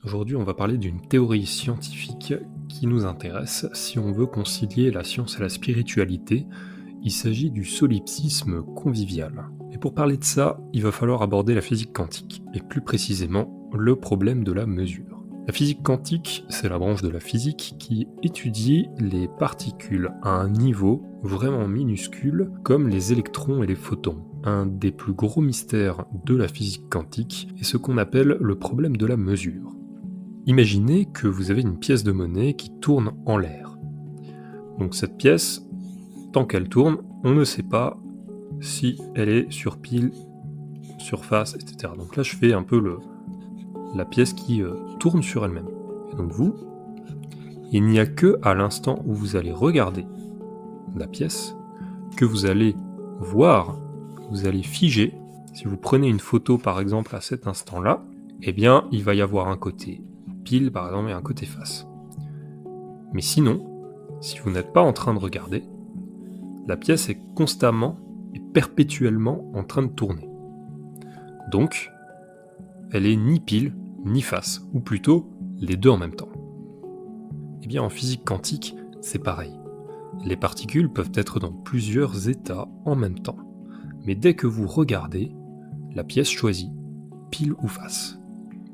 Aujourd'hui, on va parler d'une théorie scientifique qui nous intéresse si on veut concilier la science et la spiritualité. Il s'agit du solipsisme convivial. Et pour parler de ça, il va falloir aborder la physique quantique, et plus précisément le problème de la mesure. La physique quantique, c'est la branche de la physique qui étudie les particules à un niveau vraiment minuscule, comme les électrons et les photons. Un des plus gros mystères de la physique quantique est ce qu'on appelle le problème de la mesure. Imaginez que vous avez une pièce de monnaie qui tourne en l'air. Donc cette pièce, tant qu'elle tourne, on ne sait pas si elle est sur pile, sur face, etc. Donc là je fais un peu la pièce qui tourne sur elle-même. Et donc vous, il n'y a que à l'instant où vous allez regarder la pièce, que vous allez voir, vous allez figer. Si vous prenez une photo par exemple à cet instant-là, eh bien il va y avoir un côté pile par exemple et un côté face. Mais sinon, si vous n'êtes pas en train de regarder, la pièce est constamment et perpétuellement en train de tourner. Donc, elle est ni pile ni face, ou plutôt les deux en même temps. Eh bien en physique quantique, c'est pareil. Les particules peuvent être dans plusieurs états en même temps. Mais dès que vous regardez, la pièce choisit pile ou face.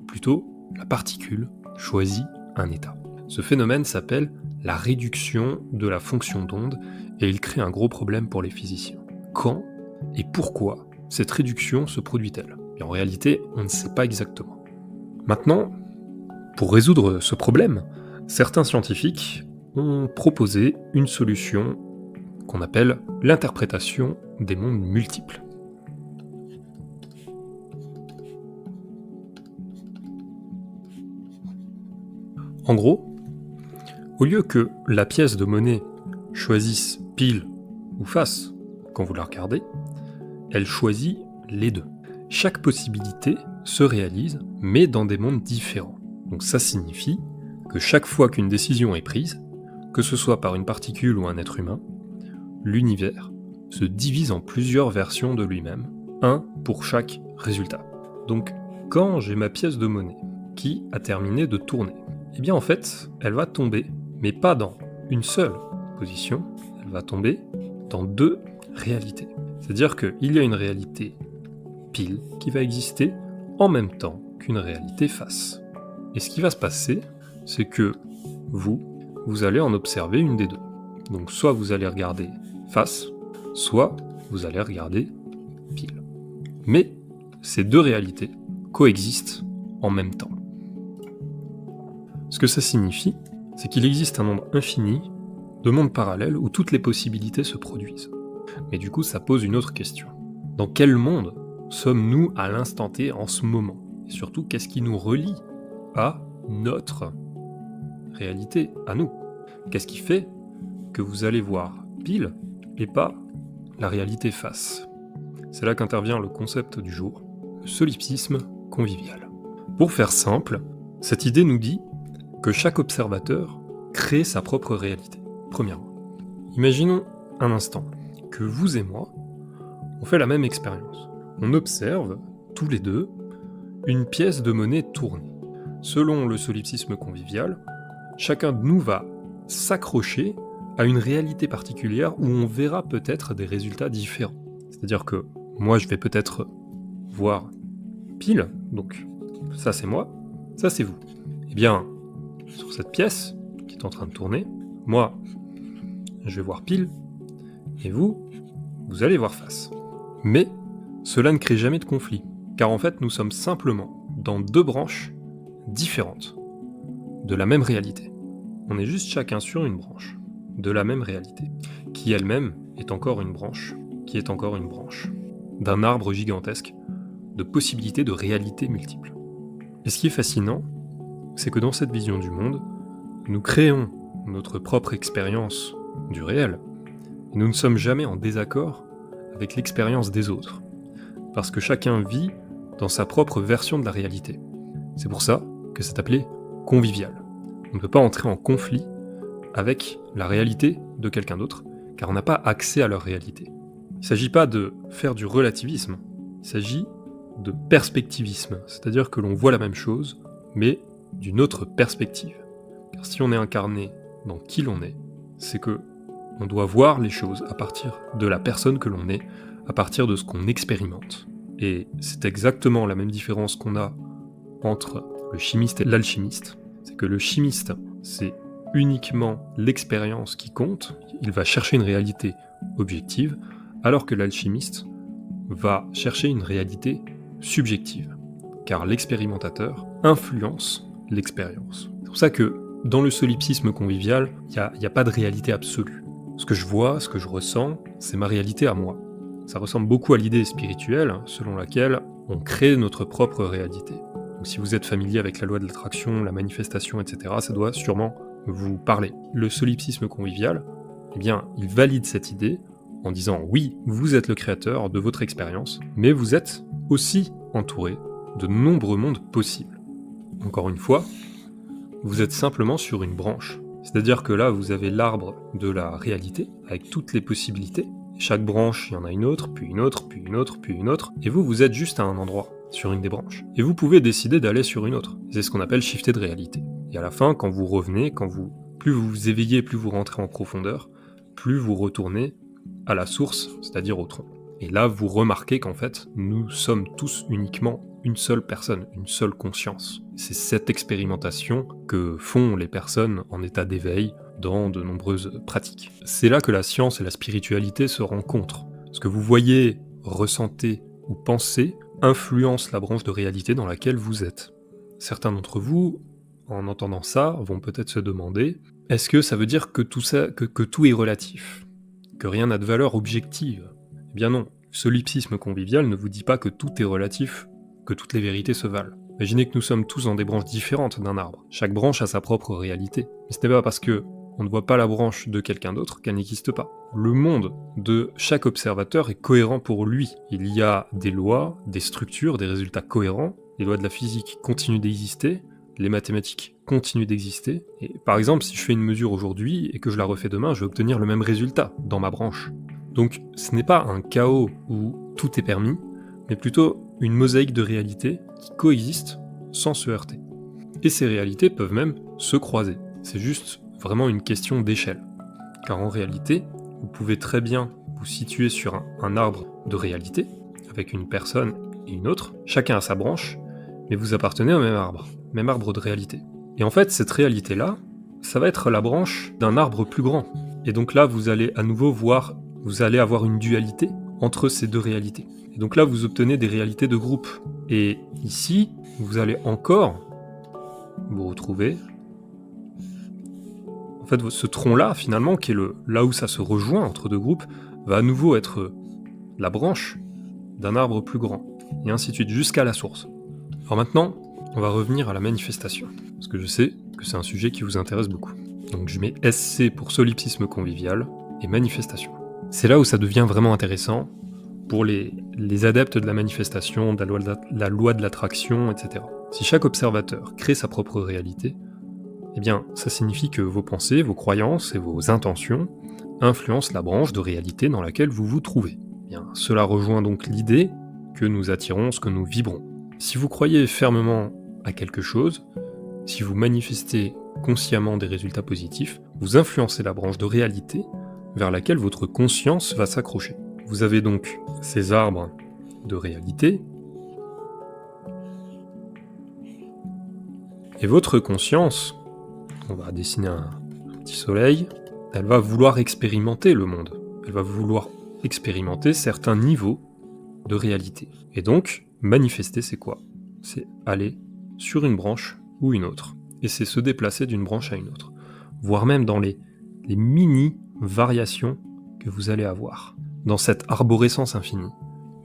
Ou plutôt, la particule choisit un état. Ce phénomène s'appelle la réduction de la fonction d'onde et il crée un gros problème pour les physiciens. Quand et pourquoi cette réduction se produit-elle ? Et en réalité, on ne sait pas exactement. Maintenant, pour résoudre ce problème, certains scientifiques ont proposé une solution qu'on appelle l'interprétation des mondes multiples. En gros, au lieu que la pièce de monnaie choisisse pile ou face quand vous la regardez, elle choisit les deux. Chaque possibilité se réalise, mais dans des mondes différents. Donc ça signifie que chaque fois qu'une décision est prise, que ce soit par une particule ou un être humain, l'univers se divise en plusieurs versions de lui-même, un pour chaque résultat. Donc quand j'ai ma pièce de monnaie qui a terminé de tourner, eh bien en fait, elle va tomber, mais pas dans une seule position, elle va tomber dans deux réalités. C'est-à-dire qu'il y a une réalité pile qui va exister en même temps qu'une réalité face. Et ce qui va se passer, c'est que vous allez en observer une des deux. Donc soit vous allez regarder face, soit vous allez regarder pile. Mais ces deux réalités coexistent en même temps. Ce que ça signifie, c'est qu'il existe un nombre infini de mondes parallèles où toutes les possibilités se produisent. Mais du coup, ça pose une autre question. Dans quel monde sommes-nous à l'instant T en ce moment ? Et surtout, qu'est-ce qui nous relie à notre réalité, à nous ? Qu'est-ce qui fait que vous allez voir pile et pas la réalité face ? C'est là qu'intervient le concept du jour, le solipsisme convivial. Pour faire simple, cette idée nous dit que chaque observateur crée sa propre réalité. Premièrement, imaginons un instant que vous et moi, on fait la même expérience. On observe, tous les deux, une pièce de monnaie tourner. Selon le solipsisme convivial, chacun de nous va s'accrocher à une réalité particulière où on verra peut-être des résultats différents. C'est-à-dire que moi, je vais peut-être voir pile, donc ça c'est moi, ça c'est vous. Eh bien, sur cette pièce qui est en train de tourner, moi, je vais voir pile, et vous allez voir face. Mais cela ne crée jamais de conflit, car en fait, nous sommes simplement dans deux branches différentes de la même réalité. On est juste chacun sur une branche de la même réalité, qui elle-même est encore une branche, qui est encore une branche, d'un arbre gigantesque de possibilités de réalités multiples. Et ce qui est fascinant, c'est que dans cette vision du monde, nous créons notre propre expérience du réel, et nous ne sommes jamais en désaccord avec l'expérience des autres, parce que chacun vit dans sa propre version de la réalité. C'est pour ça que c'est appelé convivial. On ne peut pas entrer en conflit avec la réalité de quelqu'un d'autre, car on n'a pas accès à leur réalité. Il ne s'agit pas de faire du relativisme, il s'agit de perspectivisme, c'est-à-dire que l'on voit la même chose, mais d'une autre perspective. Car si on est incarné dans qui l'on est, c'est que on doit voir les choses à partir de la personne que l'on est, à partir de ce qu'on expérimente. Et c'est exactement la même différence qu'on a entre le chimiste et l'alchimiste. C'est que le chimiste, c'est uniquement l'expérience qui compte, il va chercher une réalité objective, alors que l'alchimiste va chercher une réalité subjective, car l'expérimentateur influence l'expérience. C'est pour ça que dans le solipsisme convivial, il n'y a pas de réalité absolue. Ce que je vois, ce que je ressens, c'est ma réalité à moi. Ça ressemble beaucoup à l'idée spirituelle, selon laquelle on crée notre propre réalité. Donc si vous êtes familier avec la loi de l'attraction, la manifestation, etc., ça doit sûrement vous parler. Le solipsisme convivial, eh bien, il valide cette idée en disant oui, vous êtes le créateur de votre expérience, mais vous êtes aussi entouré de nombreux mondes possibles. Encore une fois, vous êtes simplement sur une branche. C'est-à-dire que là, vous avez l'arbre de la réalité, avec toutes les possibilités. Chaque branche, il y en a une autre, puis une autre, puis une autre, puis une autre, et vous êtes juste à un endroit, sur une des branches. Et vous pouvez décider d'aller sur une autre. C'est ce qu'on appelle shifter de réalité. Et à la fin, quand vous revenez, plus vous vous éveillez, plus vous rentrez en profondeur, plus vous retournez à la source, c'est-à-dire au tronc. Et là, vous remarquez qu'en fait, nous sommes tous uniquement une seule personne, une seule conscience. C'est cette expérimentation que font les personnes en état d'éveil dans de nombreuses pratiques. C'est là que la science et la spiritualité se rencontrent. Ce que vous voyez, ressentez ou pensez influence la branche de réalité dans laquelle vous êtes. Certains d'entre vous, en entendant ça, vont peut-être se demander, est-ce que ça veut dire que tout est relatif ? Que rien n'a de valeur objective ? Eh bien non, le solipsisme convivial ne vous dit pas que tout est relatif, que toutes les vérités se valent. Imaginez que nous sommes tous dans des branches différentes d'un arbre. Chaque branche a sa propre réalité. Mais ce n'est pas parce que on ne voit pas la branche de quelqu'un d'autre qu'elle n'existe pas. Le monde de chaque observateur est cohérent pour lui. Il y a des lois, des structures, des résultats cohérents. Les lois de la physique continuent d'exister, les mathématiques continuent d'exister. Et par exemple, si je fais une mesure aujourd'hui et que je la refais demain, je vais obtenir le même résultat dans ma branche. Donc ce n'est pas un chaos où tout est permis, mais plutôt une mosaïque de réalités qui coexistent sans se heurter. Et ces réalités peuvent même se croiser. C'est juste vraiment une question d'échelle. Car en réalité, vous pouvez très bien vous situer sur un arbre de réalité, avec une personne et une autre, chacun a sa branche, mais vous appartenez au même arbre de réalité. Et en fait, cette réalité-là, ça va être la branche d'un arbre plus grand. Et donc là, vous allez à nouveau vous allez avoir une dualité entre ces deux réalités. Et donc là, vous obtenez des réalités de groupe. Et ici, vous allez encore vous retrouver. En fait, ce tronc-là, finalement, qui est là où ça se rejoint entre deux groupes, va à nouveau être la branche d'un arbre plus grand. Et ainsi de suite, jusqu'à la source. Alors maintenant, on va revenir à la manifestation. Parce que je sais que c'est un sujet qui vous intéresse beaucoup. Donc je mets SC pour solipsisme convivial et manifestation. C'est là où ça devient vraiment intéressant pour les adeptes de la manifestation, de la loi de l'attraction, etc. Si chaque observateur crée sa propre réalité, eh bien, ça signifie que vos pensées, vos croyances et vos intentions influencent la branche de réalité dans laquelle vous vous trouvez. Eh bien, cela rejoint donc l'idée que nous attirons ce que nous vibrons. Si vous croyez fermement à quelque chose, si vous manifestez consciemment des résultats positifs, vous influencez la branche de réalité vers laquelle votre conscience va s'accrocher. Vous avez donc ces arbres de réalité, et votre conscience, on va dessiner un petit soleil, elle va vouloir expérimenter le monde. Elle va vouloir expérimenter certains niveaux de réalité. Et donc, manifester, c'est quoi ? C'est aller sur une branche ou une autre. Et c'est se déplacer d'une branche à une autre. Voire même dans les mini-variations que vous allez avoir. Dans cette arborescence infinie,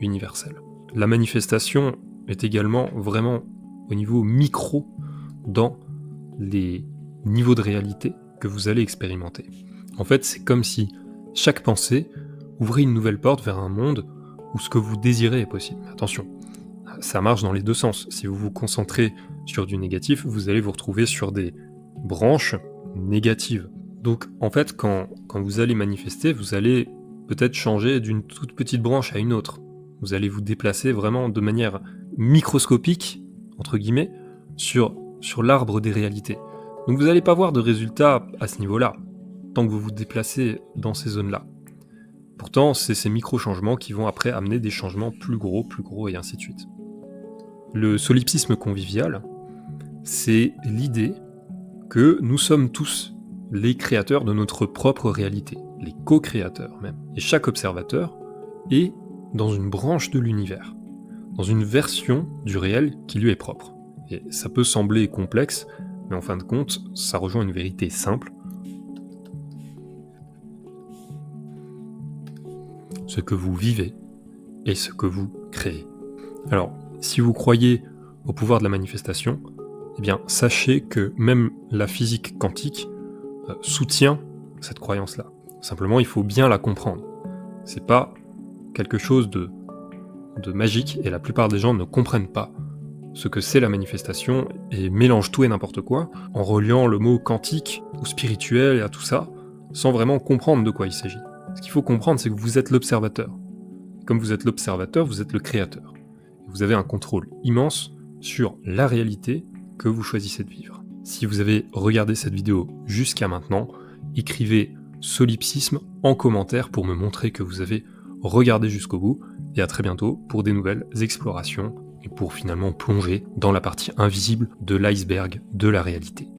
universelle. La manifestation est également vraiment au niveau micro dans les niveaux de réalité que vous allez expérimenter. En fait, c'est comme si chaque pensée ouvrait une nouvelle porte vers un monde où ce que vous désirez est possible. Attention, ça marche dans les deux sens. Si vous vous concentrez sur du négatif, vous allez vous retrouver sur des branches négatives. Donc, en fait, quand vous allez manifester, vous allez peut-être changer d'une toute petite branche à une autre. Vous allez vous déplacer vraiment de manière microscopique, entre guillemets, sur sur l'arbre des réalités. Donc vous n'allez pas voir de résultats à ce niveau-là, tant que vous vous déplacez dans ces zones-là. Pourtant, c'est ces micro-changements qui vont après amener des changements plus gros, et ainsi de suite. Le solipsisme convivial, c'est l'idée que nous sommes tous les créateurs de notre propre réalité, les co-créateurs même. Et chaque observateur est dans une branche de l'univers, dans une version du réel qui lui est propre. Et ça peut sembler complexe, mais en fin de compte, ça rejoint une vérité simple. Ce que vous vivez est ce que vous créez. Alors, si vous croyez au pouvoir de la manifestation, eh bien, sachez que même la physique quantique soutient cette croyance-là. Simplement, il faut bien la comprendre. C'est pas quelque chose de magique, et la plupart des gens ne comprennent pas ce que c'est la manifestation et mélangent tout et n'importe quoi en reliant le mot quantique ou spirituel et à tout ça, sans vraiment comprendre de quoi il s'agit. Ce qu'il faut comprendre, c'est que vous êtes l'observateur. Comme vous êtes l'observateur, vous êtes le créateur. Vous avez un contrôle immense sur la réalité que vous choisissez de vivre. Si vous avez regardé cette vidéo jusqu'à maintenant, écrivez solipsisme en commentaire pour me montrer que vous avez regardé jusqu'au bout, et à très bientôt pour des nouvelles explorations et pour finalement plonger dans la partie invisible de l'iceberg de la réalité.